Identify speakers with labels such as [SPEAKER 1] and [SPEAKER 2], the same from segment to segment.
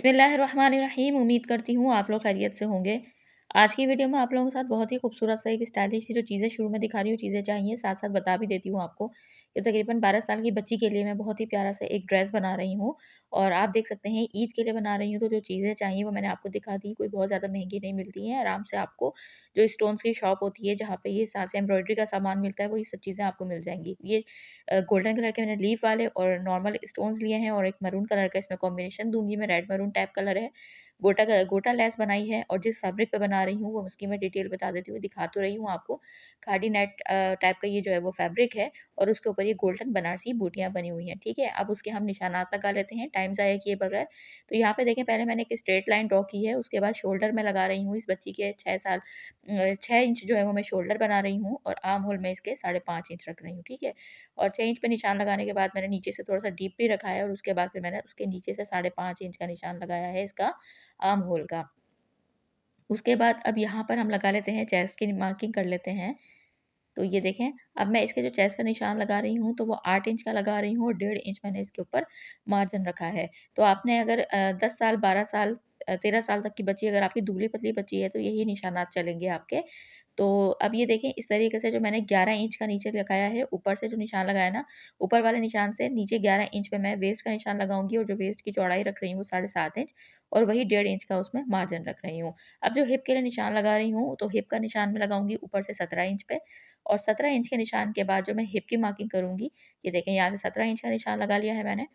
[SPEAKER 1] बिस्मिल्लाहिर्रहमानिर्रहीम। उम्मीद करती हूँ आप लोग खैरियत से होंगे। आज की वीडियो में आप लोगों के साथ बहुत ही खूबसूरत सा एक स्टाइलिश सी जो चीज़ें शुरू में दिखा रही हूँ, चीज़ें चाहिए, साथ-साथ बता भी देती हूँ आपको। ये तकरीबन 12 साल की बच्ची के लिए मैं बहुत ही प्यारा सा एक ड्रेस बना रही हूँ और आप देख सकते हैं ईद के लिए बना रही हूँ, तो जो चीज़ें चाहिए वो मैंने आपको दिखा दी। कोई बहुत ज़्यादा महँगी नहीं मिलती हैं, आराम से आपको जो स्टोन्स की शॉप होती है, जहाँ पे ये साथ से एम्ब्रॉयडरी का सामान मिलता है, वो ये सब चीज़ें आपको मिल जाएँगी। ये गोल्डन कलर के मैंने लीफ वाले और नॉर्मल स्टोन्स लिए हैं और एक मैरून कलर का इसमें कॉम्बिनेशन दूँगी मैं, रेड मैरून टाइप कलर है। गोटा लेस बनाई है और जिस फैब्रिक पे बना रही हूँ वो उसकी मैं डिटेल बता देती हूँ, दिखा तो रही हूँ आपको। खादी नेट टाइप का ये जो है वो फैब्रिक है और उसके ऊपर ये गोल्डन बनारसी बूटियाँ बनी हुई हैं, ठीक है? अब उसके हम निशानात लगा लेते हैं टाइम ज़ाया किए बगैर। तो यहाँ पे देखें, पहले मैंने एक स्ट्रेट लाइन ड्रॉ की है, उसके बाद शोल्डर में लगा रही हूँ इस बच्ची के 6 इंच जो है वो मैं शोल्डर बना रही हूँ और आर्म होल में इसके 5.5 इंच रख रही हूँ, ठीक है? और 6 इंच पे निशान लगाने के बाद मैंने नीचे से थोड़ा-सा डीप भी रखा है और उसके बाद फिर मैंने उसके नीचे से 5.5 इंच का निशान लगाया है इसका आर्म होल का। उसके बाद अब यहाँ पर हम लगा लेते हैं, चेस्ट की मार्किंग कर लेते हैं। तो ये देखें, अब मैं इसके जो चेस्ट का निशान लगा रही हूँ, तो वो 8 इंच का लगा रही हूँ और 1.5 इंच मैंने इसके ऊपर मार्जिन रखा है। तो आपने अगर 10 साल, 12 साल 13 साल तक की बच्ची, अगर आपकी दुबली-पतली बच्ची है, तो यही निशानात चलेंगे आपके। तो अब ये देखें, इस तरीके से जो मैंने 11 इंच का नीचे लगाया है, ऊपर से जो निशान लगाया ना, ऊपर वाले निशान से नीचे 11 इंच पे मैं वेस्ट का निशान लगाऊँगी और जो वेस्ट की चौड़ाई रख रही हूँ 7.5 इंच और वही 1.5 इंच का उसमें मार्जिन रख रही हूँ। अब जो हिप के लिए निशान लगा रही हूँ, तो हिप का निशान मैं लगाऊँगी ऊपर से 17 इंच पे और 17 इंच के निशान के बाद जो मैं हिप की मार्किंग करूँगी, ये देखें यहाँ से 17 इंच का निशान लगा लिया है मैंने।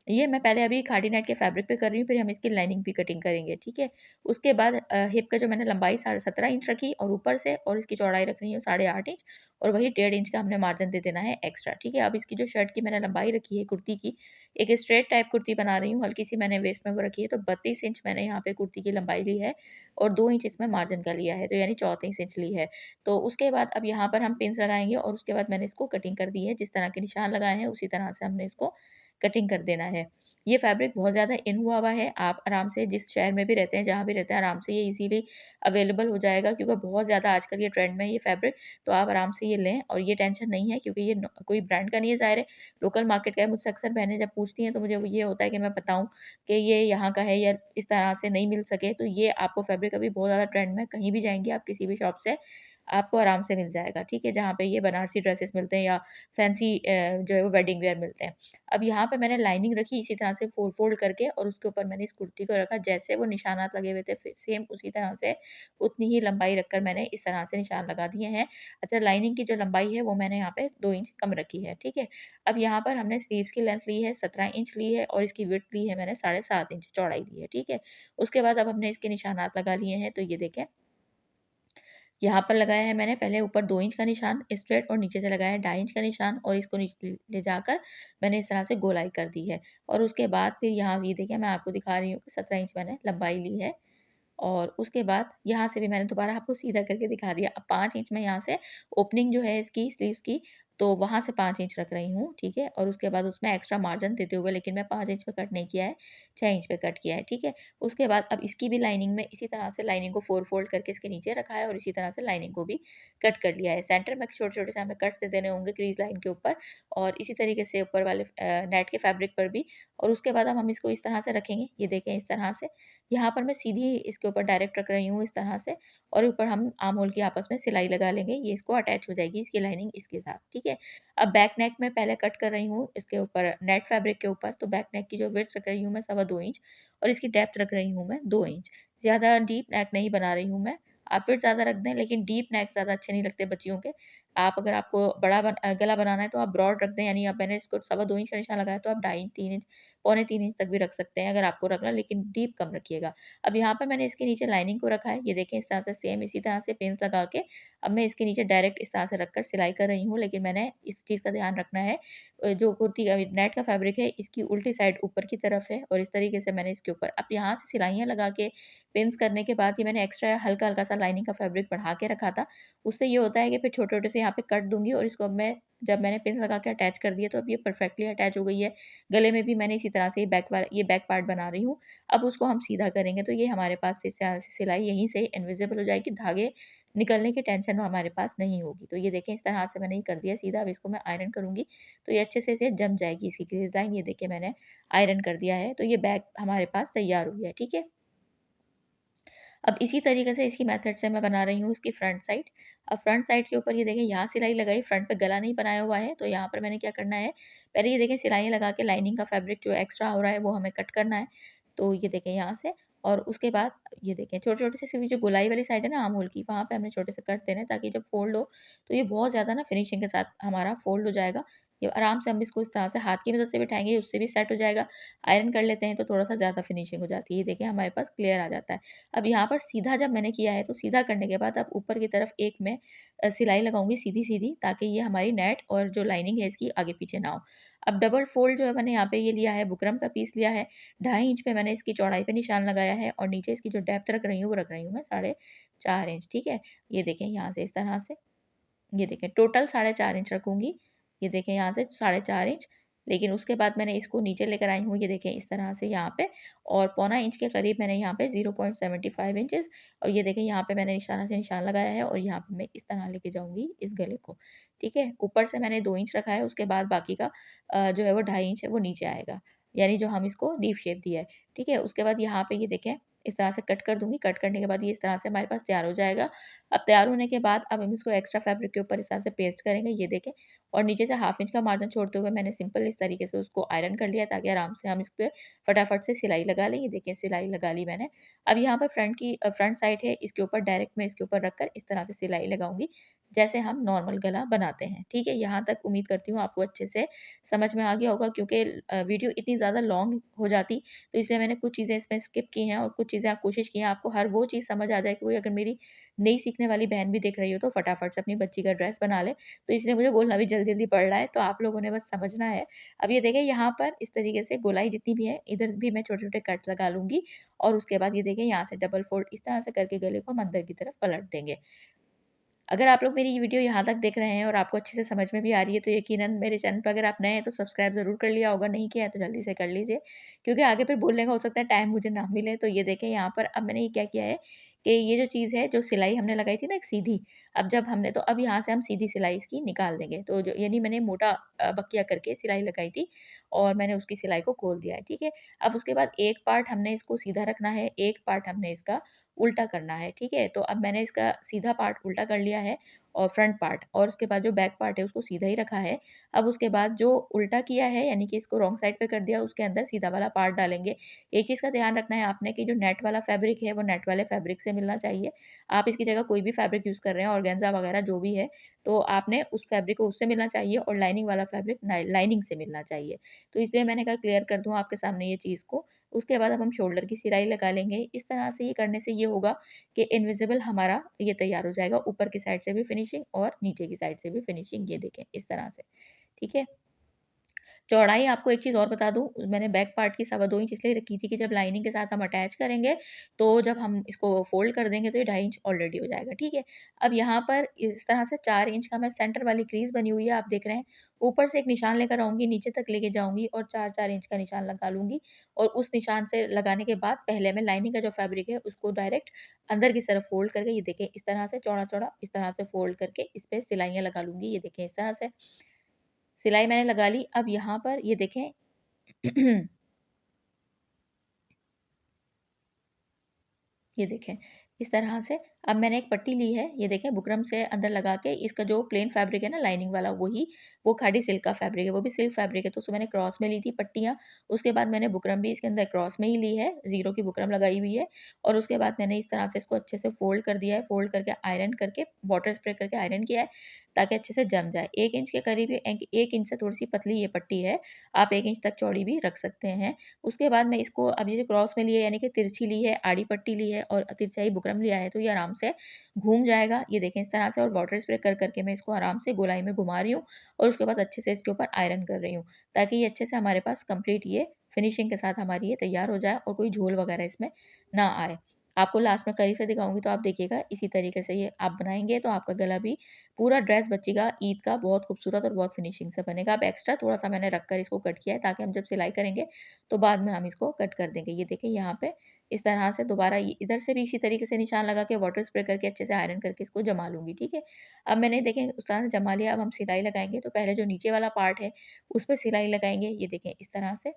[SPEAKER 1] ये मैं पहले अभी खादी नेट के फैब्रिक पे कर रही हूँ, फिर हम इसकी लाइनिंग भी कटिंग करेंगे, ठीक है? उसके बाद हिप का जो मैंने लंबाई 17.5 इंच रखी और ऊपर से और इसकी चौड़ाई रख रही हूँ 8.5 इंच और वही 1.5 इंच का हमने मार्जिन दे देना है एक्स्ट्रा, ठीक है? अब इसकी जो शर्ट की मैंने लंबाई रखी है कुर्ती की, एक स्ट्रेट टाइप कुर्ती बना रही हूँ, हल्की-सी मैंने वेस्ट में वो रखी है, तो 32 इंच मैंने यहाँ पे कुर्ती की लंबाई ली है और 2 इंच इसमें मार्जिन का लिया है, तो यानी 34 इंच ली है। तो उसके बाद अब यहाँ पर हम पिन्स लगाएँगे और उसके बाद मैंने इसको कटिंग कर दी है, जिस तरह के निशान लगाए हैं, उसी तरह से हमने इसको कटिंग कर देना है। ये फैब्रिक बहुत ज़्यादा इन हुआ हुआ है, आप आराम से जिस शहर में भी रहते हैं, जहाँ भी रहते हैं, आराम से ये ईज़िली अवेलेबल हो जाएगा क्योंकि बहुत ज़्यादा आजकल ये ट्रेंड में है ये फैब्रिक, तो आप आराम से ये लें और ये टेंशन नहीं है क्योंकि ये कोई ब्रांड का नहीं है, ज़ाहिर है लोकल मार्केट का है। मुझसे अक्सर बहनें जब पूछती हैं तो मुझे वो ये होता है कि मैं बताऊँ कि ये यहाँ का है या इस तरह से नहीं मिल सके, तो ये आपको फैब्रिक अभी बहुत ज़्यादा ट्रेंड में, कहीं भी जाएँगी आप किसी भी शॉप से, आपको आराम से मिल जाएगा, ठीक है? जहाँ पे ये बनारसी ड्रेसेस मिलते हैं या फैंसी जो है वो वेडिंग वियर मिलते हैं। अब यहाँ पे मैंने लाइनिंग रखी इसी तरह से फ़ोल्ड करके और उसके ऊपर मैंने इस कुर्ती को रखा, जैसे वो निशानात लगे हुए थे फिर सेम उसी तरह से उतनी ही लंबाई रखकर मैंने इस तरह से निशान लगा दिए हैं। अच्छा, लाइनिंग की जो लंबाई है वो मैंने यहाँ पे 2 इंच कम रखी है, ठीक है? अब यहाँ पर हमने स्लीव्स की लेंथ ली है 17 इंच ली है और इसकी विड्थ ली है मैंने 7.5 इंच चौड़ाई ली है, ठीक है? उसके बाद अब हमने इसके निशानात लगा लिए हैं, तो ये देखें, यहाँ पर लगाया है मैंने पहले ऊपर 2 इंच का निशान स्ट्रेट और नीचे से लगाया है 2.5 इंच का निशान और इसको नीचे ले जाकर मैंने इस तरह से गोलाई कर दी है। और उसके बाद फिर यहाँ ये देखिए, मैं आपको दिखा रही हूँ कि 17 इंच मैंने लंबाई ली है और उसके बाद यहाँ से भी मैंने दोबारा आपको सीधा करके दिखा दिया। अब 5 इंच में यहाँ से ओपनिंग जो है इसकी स्लीव्स की, तो वहाँ से 5 इंच रख रही हूँ, ठीक है? और उसके बाद उसमें एक्स्ट्रा मार्जिन देते हुए, लेकिन मैं 5 इंच पे कट नहीं किया है, 6 इंच पे कट किया है, ठीक है? उसके बाद अब इसकी भी लाइनिंग में इसी तरह से लाइनिंग को 4 फोल्ड करके इसके नीचे रखा है और इसी तरह से लाइनिंग को भी कट कर लिया है। सेंटर में छोटे-छोटे से हमें कट्स दे देने होंगे क्रीज़ लाइन के ऊपर और इसी तरीके से ऊपर वाले नेट के फैब्रिक पर भी। और उसके बाद अब हम इसको इस तरह से रखेंगे, ये देखें इस तरह से। यहाँ पर मैं सीधी इसके ऊपर डायरेक्ट रख रही हूँ इस तरह से और ऊपर हम आर्म होल की आपस में सिलाई लगा लेंगे, ये इसको अटैच हो जाएगी इसकी लाइनिंग इसके साथ, ठीक है? अब बैक नेक में पहले कट कर रही हूँ इसके ऊपर नेट फैब्रिक के ऊपर, तो बैक नेक की जो विड्थ रख रही हूँ मैं 2.25 इंच और इसकी डेप्थ रख रही हूँ मैं 2 इंच। ज़्यादा डीप नेक नहीं बना रही हूँ मैं, आप विड्थ ज़्यादा रख दें लेकिन डीप नेक ज़्यादा अच्छे नहीं लगते बच्चियों के। आप अगर आपको बड़ा गला बनाना है तो आप ब्रॉड रख दें, यानी अब मैंने इसको 2.25 इंच का निशान लगाया तो आप ढाई 3 इंच, पौने 3 इंच तक भी रख सकते हैं अगर आपको रखना, लेकिन डीप कम रखिएगा। अब यहाँ पर मैंने इसके नीचे लाइनिंग को रखा है, ये देखें इस तरह से सेम इसी तरह से पिन्स लगा के अब मैं इसके नीचे डायरेक्ट इस तरह से रखकर सिलाई कर रही हूँ, लेकिन मैंने इस चीज़ का ध्यान रखना है जो कुर्ती का नेट का फैब्रिक है इसकी उल्टी साइड ऊपर की तरफ है और इस तरीके से मैंने इसके ऊपर अब यहाँ से सिलाइयाँ लगा के पिन्स करने के बाद ये मैंने एक्स्ट्रा हल्का-हल्का सा लाइनिंग का फैब्रिक बढ़ा के रखा था। उससे ये होता है कि फिर छोटे-छोटे से यहाँ पे कट दूँगी और इसको अब मैं जब मैंने पिन लगा के अटैच कर दिया तो अब ये परफेक्टली अटैच हो गई है। गले में भी मैंने इसी तरह से ये बैक पार्ट बना रही हूँ। अब उसको हम सीधा करेंगे तो ये हमारे पास से सिलाई यहीं से इनविज़िबल हो जाएगी। धागे निकलने की टेंशन हमारे पास नहीं होगी। तो ये देखें इस तरह से मैंने ये कर दिया सीधा, अब इसको मैं आयरन करूँगी तो ये अच्छे से इसे जम जाएगी इसकी डिज़ाइन। ये देखिए मैंने आयरन कर दिया है, तो ये बैग हमारे पास तैयार हो गया है, ठीक है। अब इसी तरीके से इसी मेथड से मैं बना रही हूँ इसकी फ्रंट साइड। अब फ्रंट साइड के ऊपर ये देखें यहाँ सिलाई लगाई, फ्रंट पे गला नहीं बनाया हुआ है, तो यहाँ पर मैंने क्या करना है, पहले ये देखें सिलाइयाँ लगा के लाइनिंग का फैब्रिक जो एक्स्ट्रा हो रहा है वो हमें कट करना है। तो ये देखें यहाँ से, और उसके बाद ये देखें छोटे-छोटे से सिर्फ़ जो गोलाई वाली साइड है ना आर्म होल की, वहाँ पे हमने छोटे से कट देने हैं ताकि जब फ़ोल्ड हो तो ये बहुत ज़्यादा ना फिनिशिंग के साथ हमारा फ़ोल्ड हो जाएगा। ये आराम से हम इसको इस तरह से हाथ की मदद से बिठाएँगे, उससे भी सेट हो जाएगा। आयरन कर लेते हैं तो थोड़ा-सा ज़्यादा फिनिशिंग हो जाती है। ये देखें हमारे पास क्लियर आ जाता है। अब यहाँ पर सीधा जब मैंने किया है तो सीधा करने के बाद अब ऊपर की तरफ एक मैं सिलाई लगाऊँगी सीधी-सीधी, ताकि ये हमारी नेट और जो लाइनिंग है इसकी आगे-पीछे ना हो। अब डबल फ़ोल्ड जो है मैंने यहाँ पे ये लिया है, बुकरम का पीस लिया है, 2.5 इंच पे मैंने इसकी चौड़ाई पे निशान लगाया है और नीचे इसकी जो डेप्थ रख रही हूँ वो रख रही हूँ मैं 4.5 इंच, ठीक है। ये देखें यहाँ से इस तरह से, ये देखें टोटल 4.5 इंच रखूँगी। ये देखें यहाँ से 4.5 इंच, लेकिन उसके बाद मैंने इसको नीचे लेकर आई हूँ, ये देखें इस तरह से यहाँ पे, और पौना इंच के करीब मैंने यहाँ पे 0.75 इंचेस, और ये देखें यहाँ पे मैंने निशाना से निशान लगाया है और यहाँ पे मैं इस तरह लेके जाऊँगी इस गले को, ठीक है। ऊपर से मैंने 2 इंच रखा है, उसके बाद बाकी का जो है वो 2.5 इंच है वो नीचे आएगा, यानी जो हम इसको डीप शेप दिया है, ठीक है। उसके बाद यहाँ पे ये देखें इस तरह से कट कर दूँगी, कट करने के बाद ये इस तरह से हमारे पास तैयार हो जाएगा। अब तैयार होने के बाद अब हम इसको एक्स्ट्रा फैब्रिक के ऊपर इस तरह से पेस्ट करेंगे, ये देखें, और नीचे से 1/2 इंच का मार्जिन छोड़ते हुए मैंने सिंपल इस तरीके से उसको आयरन कर लिया ताकि आराम से हम इस पे फटाफट से सिलाई लगा लें। ये देखें सिलाई लगा ली मैंने। अब यहाँ पर फ्रंट साइड है, इसके ऊपर डायरेक्ट मैं इसके ऊपर रखकर इस तरह से सिलाई लगाऊँगी, जैसे हम नॉर्मल गला बनाते हैं, ठीक है। यहाँ तक उम्मीद करती हूँ आपको अच्छे से समझ में आ गया होगा, क्योंकि वीडियो इतनी ज़्यादा लॉन्ग हो जाती, तो इसलिए मैंने कुछ चीज़ें इसमें स्किप की हैं और कुछ चीज़ें कोशिश की हैं आपको हर वो चीज़ समझ आ जाए, कोई अगर मेरी नई सीखने वाली बहन भी देख रही हो तो फटाफट से अपनी बच्ची का ड्रेस बना ले। तो इसलिए मुझे बोलना भी जल्दी-जल्दी पड़ रहा है, तो आप लोगों ने बस समझना है। अब ये देखिए यहाँ पर इस तरीके से गोलाई जितनी भी है, इधर भी मैं छोटे-छोटे कट्स लगा लूँगी, और उसके बाद ये देखिए यहाँ से डबल फ़ोल्ड इस तरह से करके गले को हम अंदर की तरफ पलट देंगे। अगर आप लोग मेरी ये वीडियो यहाँ तक देख रहे हैं और आपको अच्छे से समझ में भी आ रही है, तो यकीनन मेरे चैनल पे अगर आप नए हैं तो सब्सक्राइब ज़रूर कर लिया होगा, नहीं किया है तो जल्दी से कर लीजिए। क्योंकि आगे फिर बोलने का हो सकता है टाइम मुझे ना मिले। तो ये देखें यहाँ पर अब मैंने ये क्या किया है कि ये जो चीज़ है, जो सिलाई हमने लगाई थी ना एक सीधी, अब जब हमने तो अब यहाँ से हम सीधी सिलाई इसकी निकाल देंगे। तो जो यानी मैंने मोटा बक्किया करके सिलाई लगाई थी और मैंने उसकी सिलाई को खोल दिया है, ठीक है। अब उसके बाद एक पार्ट हमने इसको सीधा रखना है, एक पार्ट हमने इसका उल्टा करना है, ठीक है। तो अब मैंने इसका सीधा पार्ट उल्टा कर लिया है और फ्रंट पार्ट, और उसके बाद जो बैक पार्ट है उसको सीधा ही रखा है। अब उसके बाद जो उल्टा किया है, यानी कि इसको रॉन्ग साइड पे कर दिया, उसके अंदर सीधा वाला पार्ट डालेंगे। एक चीज़ का ध्यान रखना है आपने कि जो नेट वाला फैब्रिक है वो नेट वाले फैब्रिक से मिलना चाहिए। आप इसकी जगह कोई भी फैब्रिक यूज़ कर रहे हैं, ऑर्गेन्जा वगैरह जो भी है, तो आपने उस फैब्रिक को उससे मिलना चाहिए, और लाइनिंग वाला फैब्रिक लाइनिंग से मिलना चाहिए। तो इसलिए मैंने कहा क्लियर कर दूँ आपके सामने ये चीज़ को। उसके बाद अब हम शोल्डर की सिलाई लगा लेंगे। इस तरह से ये करने से ये होगा कि इनविजिबल हमारा ये तैयार हो जाएगा, ऊपर की साइड से भी फिनिशिंग और नीचे की साइड से भी फिनिशिंग, ये देखें इस तरह से, ठीक है। चौड़ाई आपको एक चीज़ और बता दूँ, मैंने बैक पार्ट की 2.25 इंच इसलिए रखी थी कि जब लाइनिंग के साथ हम अटैच करेंगे, तो जब हम इसको फ़ोल्ड कर देंगे तो ये 2.5 इंच ऑलरेडी हो जाएगा, ठीक है। अब यहाँ पर इस तरह से 4 इंच का मैं सेंटर वाली क्रीज़ बनी हुई है, आप देख रहे हैं। ऊपर से एक निशान लेकर आऊँगी, नीचे तक लेके जाऊँगी और 4-4 इंच का निशान लगा लूँगी, और उस निशान से लगाने के बाद पहले मैं लाइनिंग का जो फैब्रिक है उसको डायरेक्ट अंदर की तरफ फ़ोल्ड करके, ये देखें इस तरह से चौड़ा-चौड़ा इस तरह से फ़ोल्ड करके इस पे सिलाइयाँ लगा लूँगी। ये देखें इस तरह से सिलाई मैंने लगा ली। अब यहाँ पर ये देखें ये देखें, इस तरह से अब मैंने एक पट्टी ली है, ये देखें बुकरम से अंदर लगा के इसका जो प्लेन फैब्रिक है ना लाइनिंग वाला, वो खादी सिल्क का फैब्रिक है, वो भी सिल्क फैब्रिक है, तो उसको मैंने क्रॉस में ली थी पट्टियाँ। उसके बाद मैंने बुकरम भी इसके अंदर क्रॉस में ही ली है, ज़ीरो की बुकरम लगाई हुई है, और उसके बाद मैंने इस तरह से इसको अच्छे से फ़ोल्ड कर दिया है, फ़ोल्ड करके आयरन करके वाटर स्प्रे करके आयरन किया है, ताकि अच्छे से जम जाए। 1 इंच के करीब, 1 इंच से थोड़ी-सी पतली ये पट्टी है, आप 1 इंच तक चौड़ी भी रख सकते हैं। उसके बाद मैं इसको अब ये क्रॉस में ली है, यानी कि तिरछी ली है, आड़ी पट्टी ली है और तिरछाई बुकरम लिया है, तो ये आराम से घूम जाएगा। ये देखें इस तरह से, और वाटर स्प्रे कर के मैं इसको आराम से गोलाई में घुमा रही हूँ, और उसके बाद अच्छे से इसके ऊपर आयरन कर रही हूँ, ताकि ये अच्छे से हमारे पास कंप्लीट ये फिनिशिंग के साथ हमारी ये तैयार हो जाए और कोई झोल वगैरह इसमें ना आए। आपको लास्ट में करीब से दिखाऊँगी तो आप देखिएगा, इसी तरीके से ये आप बनाएँगे तो आपका गला भी पूरा ड्रेस बच्ची का ईद का बहुत खूबसूरत और बहुत फिनिशिंग से बनेगा। अब एक्स्ट्रा थोड़ा सा मैंने रख कर इसको कट किया है, ताकि हम जब सिलाई करेंगे तो बाद में हम इसको कट कर देंगे। ये देखिए यहाँ पे इस तरह से दोबारा ये इधर से भी इसी तरीके से निशान लगा के वाटर स्प्रे करके अच्छे से आयरन करके इसको जमा लूँगी, ठीक है। अब मैंने देखें उस तरह से जमा लिया, अब हम सिलाई लगाएँगे, तो पहले जो नीचे वाला पार्ट है, उस पे सिलाई लगाएँगे, ये देखें इस तरह से।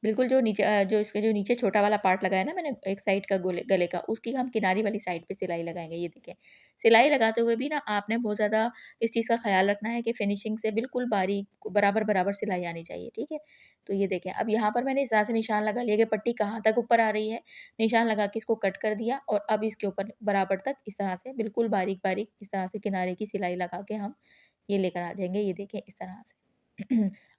[SPEAKER 1] बिल्कुल जो नीचे जो इसके जो नीचे छोटा वाला पार्ट लगाया ना मैंने एक साइड का गोले गले का, उसकी हम किनारी वाली साइड पे सिलाई लगाएँगे, ये देखिए। सिलाई लगाते हुए भी ना आपने बहुत ज़्यादा इस चीज़ का ख़्याल रखना है कि फिनिशिंग से बिल्कुल बारीक बराबर-बराबर सिलाई आनी चाहिए, ठीक है? तो ये देखें, अब यहाँ पर मैंने इस तरह से निशान लगा लिया कि पट्टी कहाँ तक ऊपर आ रही है, निशान लगा के इसको कट कर दिया और अब इसके ऊपर बराबर तक इस तरह से बिल्कुल बारीक-बारीक इस तरह से किनारे की सिलाई लगा के हम ये लेकर आ जाएँगे, ये देखें इस तरह से।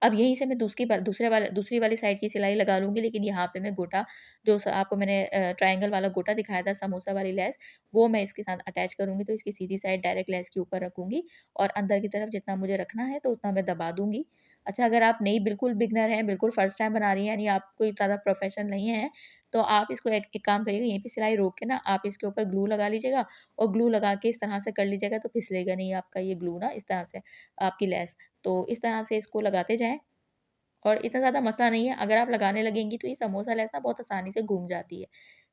[SPEAKER 1] अब यहीं से मैं दूसरी वाली साइड की सिलाई लगा लूँगी, लेकिन यहाँ पे मैं गोटा जो आपको मैंने ट्रायंगल वाला गोटा दिखाया था समोसा वाली लेस, वो मैं इसके साथ अटैच करूँगी, तो इसकी सीधी साइड डायरेक्ट लेस के ऊपर रखूँगी और अंदर की तरफ जितना मुझे रखना है तो उतना मैं दबा दूँगी। अच्छा, अगर आप नई बिल्कुल बिगिनर हैं, बिल्कुल फर्स्ट टाइम बना रही हैं, यानी आप कोई ज़्यादा प्रोफेशनल नहीं है, तो आप इसको एक एक काम करिएगा, यहीं पे सिलाई रोक के ना आप इसके ऊपर ग्लू लगा लीजिएगा और ग्लू लगा के इस तरह से कर लीजिएगा, तो फिसलेगा नहीं आपका ये ग्लू ना इस तरह से आपकी लेस। तो इस तरह से इसको लगाते जाएँ और इतना ज़्यादा मसला नहीं है, अगर आप लगाने लगेंगी तो ये समोसा लेस ना बहुत आसानी से घूम जाती है।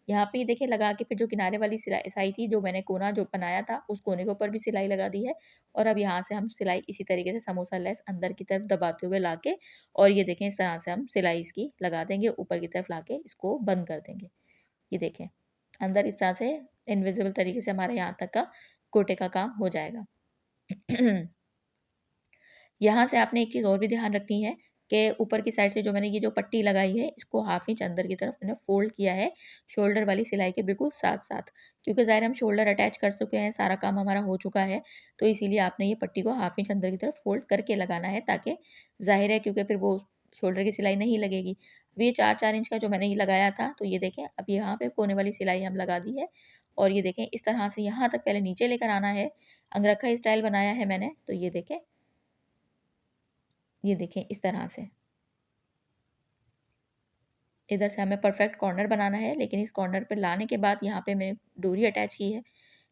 [SPEAKER 1] यहाँ पे ये देखिए लगा के फिर जो किनारे वाली सिलाई थी, जो मैंने कोना जो बनाया था, उस कोने के ऊपर भी सिलाई लगा दी है और अब यहाँ से हम सिलाई इसी तरीके से समोसा लेस अंदर की तरफ दबाते हुए लाके और ये देखें इस तरह से हम सिलाई इसकी लगा देंगे, ऊपर की तरफ लाके इसको बंद कर देंगे। ये देखें, अंदर इस तरह से इनविजिबल तरीके से हमारे यहाँ तक का गोटे का काम हो जाएगा। यहाँ से आपने एक चीज़ और भी ध्यान रखनी है कि ऊपर की साइड से जो मैंने ये जो पट्टी लगाई है, इसको हाफ इंच अंदर की तरफ मैंने फ़ोल्ड किया है, शोल्डर वाली सिलाई के बिल्कुल साथ-साथ। क्योंकि ज़ाहिर है हम शोल्डर अटैच कर चुके हैं, सारा काम हमारा हो चुका है, तो इसीलिए आपने ये पट्टी को हाफ इंच अंदर की तरफ फ़ोल्ड करके लगाना है, ताकि ज़ाहिर है क्योंकि फिर वो शोल्डर की सिलाई नहीं लगेगी। अब ये 4-4 इंच का जो मैंने ये लगाया था, तो ये देखें अब यहाँ पे कोने वाली सिलाई हम लगा दी है और ये देखें इस तरह से यहाँ तक पहले नीचे लेकर आना है, अंगरखा स्टाइल बनाया है मैंने, तो ये देखें इस तरह से। इधर से हमें परफेक्ट कॉर्नर बनाना है, लेकिन इस कॉर्नर पे लाने के बाद यहाँ पे मैंने डोरी अटैच की है।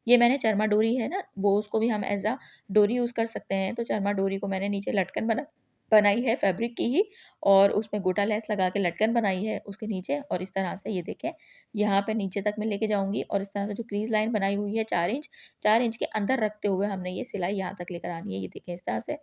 [SPEAKER 1] ये मैंने चरमा डोरी है ना, वो उसको भी हम एज़ अ डोरी यूज़ कर सकते हैं। तो चरमा डोरी को मैंने नीचे लटकन बनाई है फैब्रिक की ही और उसमें गोटा लेस लगा के लटकन बनाई है उसके नीचे और इस तरह से ये देखें, यहाँ पे नीचे तक मैं लेके जाऊँगी और इस तरह से जो क्रीज़ लाइन बनाई हुई है 4 इंच के अंदर रखते हुए हमने ये सिलाई यहाँ तक लेकर आनी है। ये देखें इस तरह से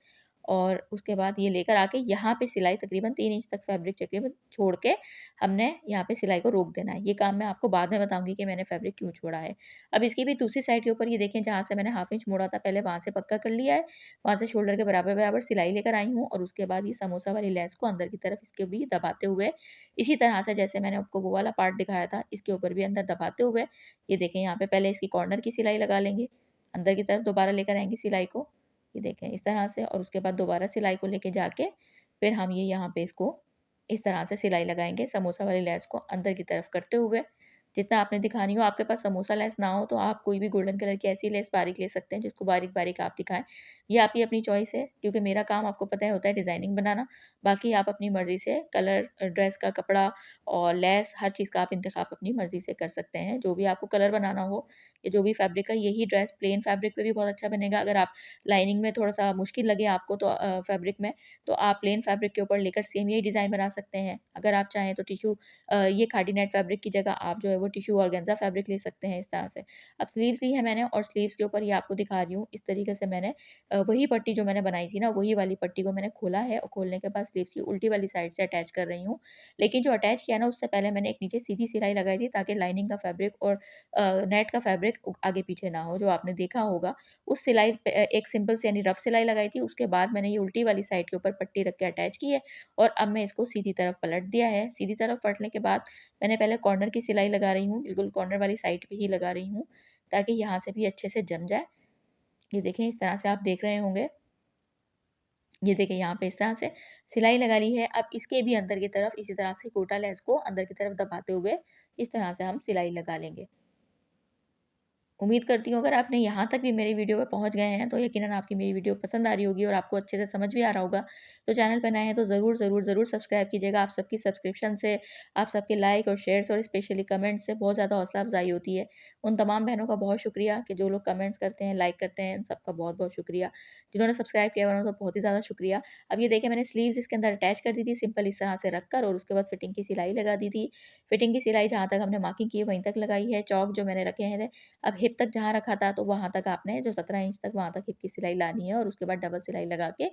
[SPEAKER 1] और उसके बाद ये लेकर आके यहाँ पे सिलाई तकरीबन 3 इंच तक फैब्रिक तकरीबन छोड़ के हमने यहाँ पे सिलाई को रोक देना है। ये काम मैं आपको बाद में बताऊँगी कि मैंने फैब्रिक क्यों छोड़ा है। अब इसकी भी दूसरी साइड के ऊपर ये देखें जहाँ से मैंने हाफ इंच मोड़ा था पहले वहाँ से पक्का कर लिया है। वहाँ से शोल्डर के बराबर-बराबर सिलाई लेकर आई हूँ और उसके बाद ये समोसा वाली लेस को अंदर की तरफ इसके भी दबाते हुए इसी तरह से जैसे मैंने आपको वो वाला पार्ट दिखाया था इसके ऊपर भी अंदर दबाते हुए ये देखें यहाँ पे पहले इसकी कॉर्नर की सिलाई लगा लेंगे। अंदर की तरफ दोबारा लेकर आएँगे सिलाई को। ये देखें इस तरह से और उसके बाद दोबारा सिलाई को लेके जाके फिर हम ये यहाँ पे इसको इस तरह से सिलाई लगाएँगे समोसा वाली लेस को अंदर की तरफ करते हुए। जितना आपने दिखानी हो, आपके पास समोसा लेस ना हो तो आप कोई भी गोल्डन कलर की ऐसी लेस बारीक ले सकते हैं जिसको बारीक-बारीक आप दिखाएँ। ये आपकी अपनी चॉइस है क्योंकि मेरा काम आपको पता है होता है डिज़ाइनिंग बनाना। बाकी आप अपनी मर्ज़ी से कलर ड्रेस का कपड़ा और लेस हर चीज़ का आप इंतख़ाब अपनी मर्ज़ी से कर सकते हैं। जो भी आपको कलर बनाना हो या जो भी फैब्रिक है यही ड्रेस प्लेन फैब्रिक पे भी बहुत अच्छा बनेगा। अगर आप लाइनिंग में थोड़ा-सा मुश्किल लगे आपको तो फैब्रिक में तो आप प्लेन फैब्रिक के ऊपर लेकर सेम यही डिज़ाइन बना सकते हैं। अगर आप चाहें तो ये खादी नेट फैब्रिक की जगह आप जो है वो टिश्यू ऑर्गेन्ज़ा फैब्रिक ले सकते हैं इस तरह से। अब स्लीव्स ली है मैंने और स्लीव्स के ऊपर ये आपको दिखा रही हूँ इस तरीके से मैंने वही पट्टी जो मैंने बनाई थी ना वही वाली पट्टी को मैंने खोला है और खोलने के बाद स्लीव्स की उल्टी वाली साइड से अटैच कर रही हूँ। लेकिन जो अटैच किया ना उससे पहले मैंने एक नीचे सीधी सिलाई लगाई थी ताकि लाइनिंग का फैब्रिक और नेट का फैब्रिक आगे पीछे ना हो जो आपने देखा होगा। उस सिलाई पे एक सिंपल सी यानी रफ सिलाई लगाई थी उसके बाद मैंने ये उल्टी वाली साइड के ऊपर पट्टी रख के अटैच की है और अब मैं इसको सीधी तरफ पलट दिया है। सीधी तरफ पलटने के बाद मैंने पहले कॉर्नर की सिलाई लगा रही हूँ, बिल्कुल कॉर्नर वाली साइड पे ही लगा रही हूँ, ताकि यहाँ से भी अच्छे से जम जाए। ये देखें इस तरह से आप देख रहे होंगे। ये देखें यहाँ पे इस तरह से सिलाई लगा ली है। अब इसके भी अंदर की तरफ इसी तरह से गोटा लेस को अंदर की तरफ दबाते हुए इस तरह से हम सिलाई लगा लेंगे। उम्मीद करती हूँ अगर आपने यहाँ तक भी मेरी वीडियो पे पहुँच गए हैं, तो यकीनन आपकी मेरी वीडियो पसंद आ रही होगी और आपको अच्छे से समझ भी आ रहा होगा। तो चैनल पे नए हैं तो ज़रूर, ज़रूर, ज़रूर सब्सक्राइब कीजिएगा। आप सबकी सब्सक्रिप्शन से, आप सबके लाइक और शेयर्स और स्पेशली कमेंट्स से बहुत ज़्यादा हौसला अफ़ज़ाई होती है। उन तमाम बहनों का बहुत शुक्रिया कि जो लोग कमेंट्स करते हैं, लाइक करते हैं, उन सबका बहुत-बहुत शुक्रिया। जिन्होंने सब्सक्राइब किया है, उनका बहुत ही ज़्यादा शुक्रिया। अब ये देखिए मैंने स्लीव्स इसके अंदर अटैच कर दी थी सिंपल इस तरह से रखकर और उसके बाद फिटिंग की सिलाई लगा दी थी। फिटिंग की सिलाई जहाँ तक हमने मार्किंग की है वहीं तक लगाई है। चौक जो मैंने रखे हैं अब हिप तक जहाँ रखा था तो वहाँ तक आपने जो 17 इंच तक वहाँ तक हिप की सिलाई लानी है और उसके बाद डबल सिलाई लगा के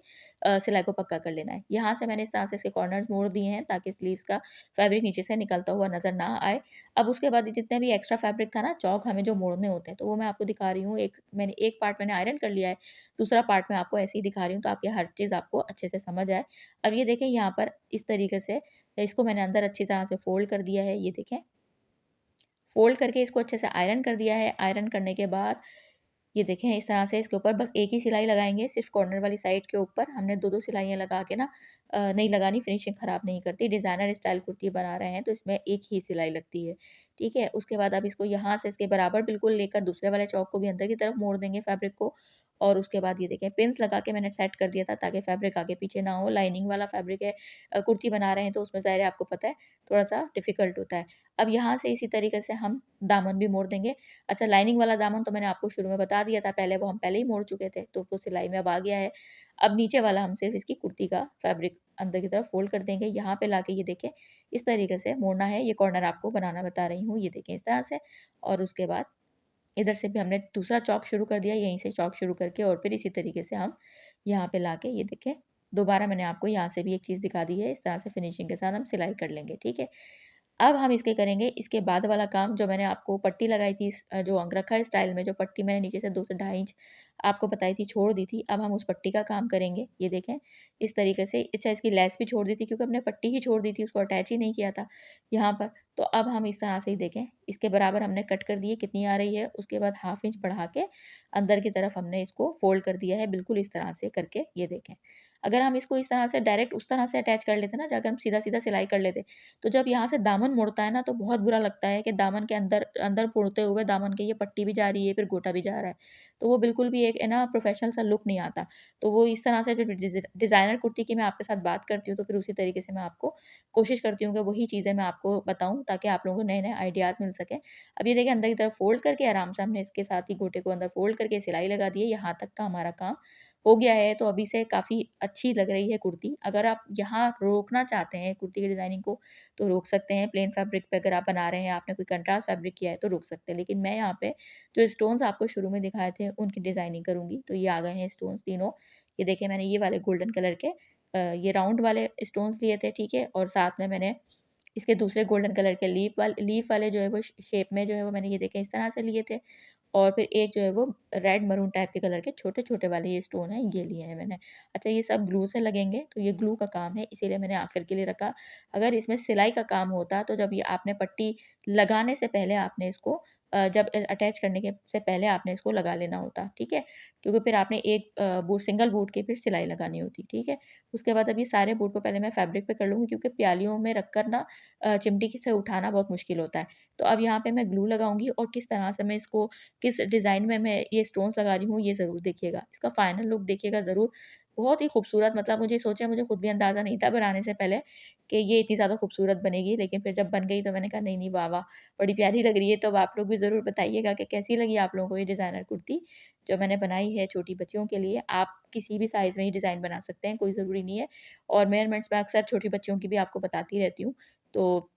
[SPEAKER 1] सिलाई को पक्का कर लेना है। यहाँ से मैंने इस तरह से इसके कॉर्नर्स मोड़ दिए हैं ताकि स्लीव्स का फैब्रिक नीचे से निकलता हुआ नज़र ना आए। अब उसके बाद ये जितने भी एक्स्ट्रा फैब्रिक था ना चौक हमें जो मोड़ने होते हैं तो वो मैं आपको दिखा रही हूँ। एक पार्ट मैंने आयरन कर लिया है, दूसरा पार्ट मैं आपको ऐसे ही दिखा रही हूँ ताकि हर चीज़ आपको अच्छे से समझ आए। अब ये देखें यहाँ पर इस तरीके से इसको मैंने अंदर अच्छी तरह से फ़ोल्ड कर दिया है, ये देखें। फ़ोल्ड करके इसको अच्छे से आयरन कर दिया है। आयरन करने के बाद ये देखें इस तरह से इसके ऊपर बस एक ही सिलाई लगाएँगे, सिर्फ़ कॉर्नर वाली साइड के ऊपर हमने 2-2 सिलाइयाँ लगा के ना नहीं लगानी, फिनिशिंग ख़राब नहीं करती। डिज़ाइनर स्टाइल कुर्ती बना रहे हैं तो इसमें एक ही सिलाई लगती है, ठीक है? उसके बाद अब इसको यहाँ से इसके बराबर बिल्कुल लेकर दूसरे वाले चौक को भी अंदर की तरफ मोड़ देंगे फैब्रिक को और उसके बाद ये देखें पिन्स लगा के मैंने सेट कर दिया था ताकि फैब्रिक आगे पीछे ना हो। लाइनिंग वाला फैब्रिक है कुर्ती बना रहे हैं तो उसमें ज़ाहिर है आपको पता है थोड़ा-सा डिफ़िकल्ट होता है। अब यहाँ से इसी तरीके से हम दामन भी मोड़ देंगे। अच्छा लाइनिंग वाला दामन तो मैंने आपको शुरू में बता दिया था, पहले वो हम पहले ही मोड़ चुके थे, तो वो सिलाई में अब आ गया है। अब नीचे वाला हम सिर्फ़ इसकी कुर्ती का फैब्रिक अंदर की तरफ फ़ोल्ड कर देंगे। यहाँ पे लाके ये देखें, इस तरीके से मोड़ना है, ये कॉर्नर आपको बनाना बता रही हूँ, ये देखें इस तरह से और उसके बाद इधर से भी हमने दूसरा चौक शुरू कर दिया, यहीं से चौक शुरू करके और फिर इसी तरीके से हम यहाँ पे लाके ये देखें, दोबारा मैंने आपको यहाँ से भी एक चीज़ दिखा दी है, इस तरह से फिनिशिंग के साथ हम सिलाई कर लेंगे, ठीक है? अब हम इसके करेंगे इसके बाद वाला काम जो मैंने आपको पट्टी लगाई थी जो अंगरखा स्टाइल में जो पट्टी मैंने नीचे से 2 से ढाई इंच आपको बताई थी छोड़ दी थी, अब हम उस पट्टी का काम करेंगे। ये देखें इस तरीके से अच्छा इसकी लेस भी छोड़ दी थी क्योंकि हमने पट्टी ही छोड़ दी थी, उसको अटैच ही नहीं किया था यहाँ पर। तो अब हम इस तरह से ही देखें, इसके बराबर हमने कट कर दिए कितनी आ रही है, उसके बाद हाफ इंच बढ़ा के अंदर की तरफ हमने इसको फ़ोल्ड कर दिया है बिल्कुल इस तरह से करके, ये देखें। अगर हम इसको इस तरह से डायरेक्ट उस तरह से अटैच कर लेते ना, जाकर हम सीधा-सीधा सिलाई कर लेते, तो जब यहाँ से दामन मुड़ता है ना, तो बहुत बुरा लगता है कि दामन के अंदर अंदर मुड़ते हुए दामन के ये पट्टी भी जा रही है, फिर गोटा भी जा रहा है। तो वो बिल्कुल भी एक है ना प्रोफ़ेशनल सा लुक नहीं आता। तो वो इस तरह से जो डिज़ाइनर कुर्ती की मैं आपके साथ बात करती हूँ, तो फिर उसी तरीके से मैं आपको कोशिश करती हूँ कि वही चीज़ें मैं आपको बताऊँ, ताकि आप लोगों को नए-नए आइडियाज़ मिल सकें। अब ये देखिए अंदर की तरफ फ़ोल्ड करके आराम से हमने इसके साथ ही गोटे को अंदर फ़ोल्ड करके सिलाई लगा दी है, यहाँ तक का हमारा काम हो गया है, तो अभी से काफ़ी अच्छी लग रही है कुर्ती। अगर आप यहाँ रोकना चाहते हैं कुर्ती की डिज़ाइनिंग को, तो रोक सकते हैं। प्लेन फैब्रिक पे अगर आप बना रहे हैं, आपने कोई कंट्रास्ट फैब्रिक किया है, तो रोक सकते हैं। लेकिन मैं यहाँ पे जो स्टोन्स आपको शुरू में दिखाए थे, उनकी डिज़ाइनिंग करूँगी। तो ये आ गए हैं स्टोन्स तीनों। ये देखिए मैंने ये वाले गोल्डन कलर के ये राउंड वाले स्टोन्स लिए थे, ठीक है? और साथ में मैंने इसके दूसरे गोल्डन कलर के लीफ वाले जो है वो शेप में जो है वो मैंने ये देखें इस तरह से लिए थे। और फिर एक जो है वो रेड मरून टाइप के कलर के छोटे-छोटे वाले ये स्टोन हैं, ये लिए हैं मैंने। अच्छा ये सब ग्लू से लगेंगे, तो ये ग्लू का काम है, इसीलिए मैंने आखिर के लिए रखा। अगर इसमें सिलाई का काम होता, तो जब ये आपने पट्टी लगाने से पहले आपने इसको जब अटैच करने के से पहले आपने इसको लगा लेना होता, ठीक है? क्योंकि फिर आपने एक बूट सिंगल बूट की फिर सिलाई लगानी होती, ठीक है? उसके बाद अब ये सारे बूट को पहले मैं फैब्रिक पे कर लूँगी क्योंकि प्यालियों में रखकर ना चिमटी से उठाना बहुत मुश्किल होता है। तो अब यहाँ पे मैं ग्लू लगाऊँगी और किस तरह से मैं इसको किस डिज़ाइन में मैं ये स्टोन्स लगा रही हूँ, ये ज़रूर देखिएगा। इसका फाइनल लुक देखिएगा ज़रूर। बहुत ही खूबसूरत मतलब मुझे सोचिए मुझे खुद भी अंदाज़ा नहीं था बनाने से पहले कि ये इतनी ज़्यादा खूबसूरत बनेगी। लेकिन फिर जब बन गई तो मैंने कहा नहीं, नहीं, वाह, वाह! बड़ी प्यारी लग रही है। तो अब आप लोग भी ज़रूर बताइएगा कि कैसी लगी आप लोगों को ये डिज़ाइनर कुर्ती जो मैंने बनाई है छोटी बच्चियों के लिए। आप किसी भी साइज़ में ये डिज़ाइन बना सकते हैं, कोई ज़रूरी नहीं है। और मेजरमेंट्स मैं अक्सर छोटी बच्चियों की भी आपको बताती रहती हूँ। तो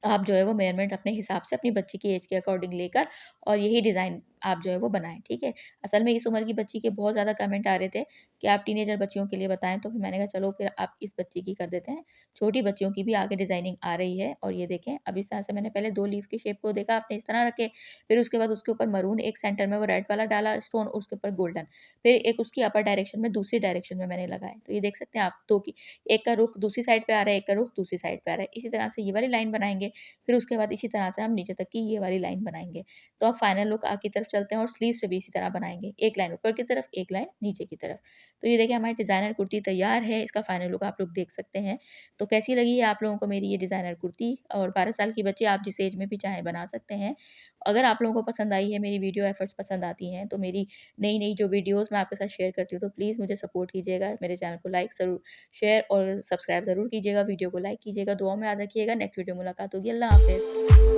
[SPEAKER 1] आप जो है वो मेज़रमेंट अपने हिसाब से अपनी बच्ची की ऐज के अकॉर्डिंग लेकर और यही डिज़ाइन आप जो है वो बनाएँ, ठीक है? असल में इस उम्र की बच्ची के बहुत ज़्यादा कमेंट आ रहे थे कि आप टीनेजर बच्चियों के लिए बताएँ, तो फिर मैंने कहा चलो फिर आप इस बच्ची की कर देते हैं। छोटी बच्चियों की भी आगे डिज़ाइनिंग आ रही है और ये देखें अब इस तरह से मैंने पहले 2 लीफ की शेप को देखा आपने इस तरह रखे, फिर उसके बाद उसके ऊपर मरून एक सेंटर में वो रेड वाला डाला स्टोन उसके ऊपर गोल्डन, फिर एक उसकी अपर डायरेक्शन में दूसरी डायरेक्शन में मैंने लगाए। तो ये देख सकते हैं आप 2 की एक का रुख दूसरी साइड पे आ रहा है, एक का रुख दूसरी साइड पे आ रहा है। इसी तरह से ये वाली लाइन बनाएँगे फिर उसके बाद इसी तरह से हम नीचे तक की ये वाली लाइन बनाएँगे। तो अब फाइनल लुक की तरफ चलते हैं और स्लीव्स पे भी इसी तरह बनाएँगे। एक लाइन ऊपर की तरफ, एक लाइन नीचे की तरफ। तो ये देखिए हमारी डिज़ाइनर कुर्ती तैयार है, इसका फाइनल लुक आप लोग देख सकते हैं। तो कैसी लगी है आप लोगों को मेरी ये डिज़ाइनर कुर्ती? और 12 साल की बच्ची आप जिस एज में भी चाहें बना सकते हैं। अगर आप लोगों को पसंद आई है, मेरी वीडियो एफर्ट्स पसंद आती हैं, तो मेरी नई-नई जो वीडियोज़ मैं आपके साथ शेयर करती हूँ, तो प्लीज़ मुझे सपोर्ट कीजिएगा। मेरे चैनल को लाइक ज़रूर शेयर और सब्सक्राइब ज़रूर कीजिएगा, वीडियो को लाइक कीजिएगा, दुआओं में याद रखिएगा। नेक्स्ट वीडियो मुलाकात होगी। अल्लाह हाफ़िज़।